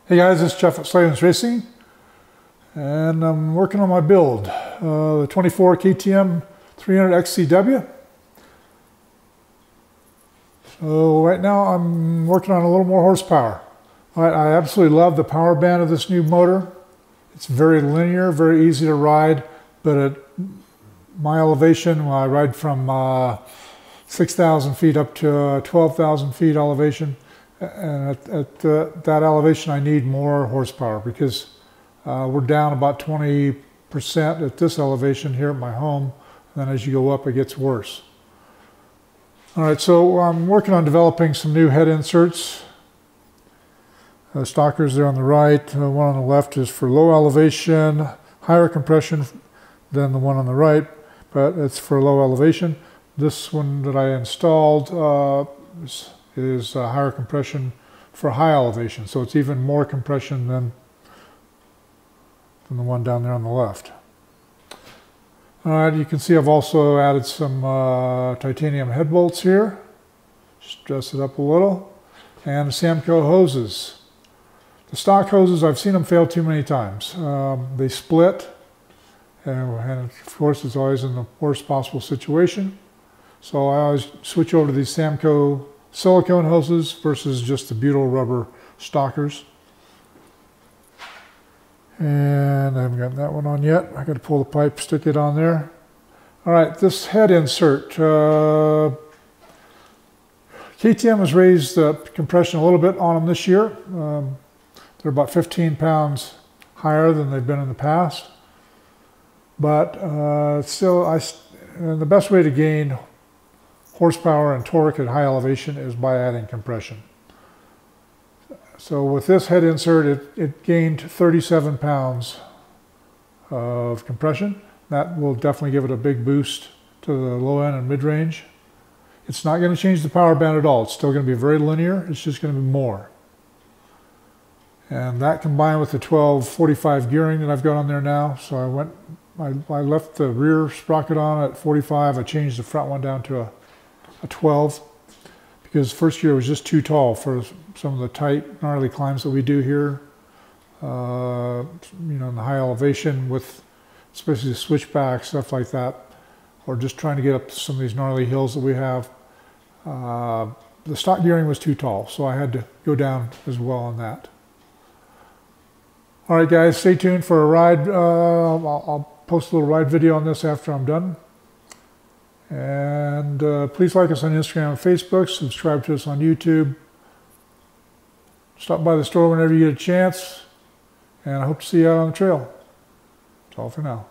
Hey guys, it's Jeff at Slavens Racing, and I'm working on my build, the 24 KTM 300 XC-W. So right now I'm working on a little more horsepower. I absolutely love the power band of this new motor. It's very linear, very easy to ride, but at my elevation, I ride from 6,000 feet up to 12,000 feet elevation. And at that elevation, I need more horsepower because we're down about 20% at this elevation here at my home. And then as you go up, it gets worse. All right, so I'm working on developing some new head inserts. Stockers there on the right. One on the left is for low elevation, higher compression than the one on the right, but it's for low elevation. This one that I installed is higher compression for high elevation, so it's even more compression than the one down there on the left. All right, you can see I've also added some titanium head bolts here, just dress it up a little, and Samco hoses. The stock hoses, I've seen them fail too many times. They split, and of course it's always in the worst possible situation. So I always switch over to these Samco silicone hoses versus just the butyl rubber stockers. And I haven't gotten that one on yet. I got to pull the pipe, stick it on there. All right, this head insert. KTM has raised the compression a little bit on them this year. They're about 15 pounds higher than they've been in the past. But still, and the best way to gain horsepower and torque at high elevation is by adding compression. So with this head insert, it gained 37 pounds of compression. That will definitely give it a big boost to the low end and mid range. It's not going to change the power band at all. It's still going to be very linear. It's just going to be more. And that combined with the 1245 gearing that I've got on there now. So I left the rear sprocket on at 45. I changed the front one down to a 12 because first gear was just too tall for some of the tight, gnarly climbs that we do here. You know, in the high elevation with especially the switchback, stuff like that, or just trying to get up to some of these gnarly hills that we have. The stock gearing was too tall, so I had to go down as well on that. All right, guys, stay tuned for a ride. I'll post a little ride video on this after I'm done. And please like us on Instagram and Facebook, subscribe to us on YouTube. Stop by the store whenever you get a chance, and I hope to see you out on the trail. That's all for now.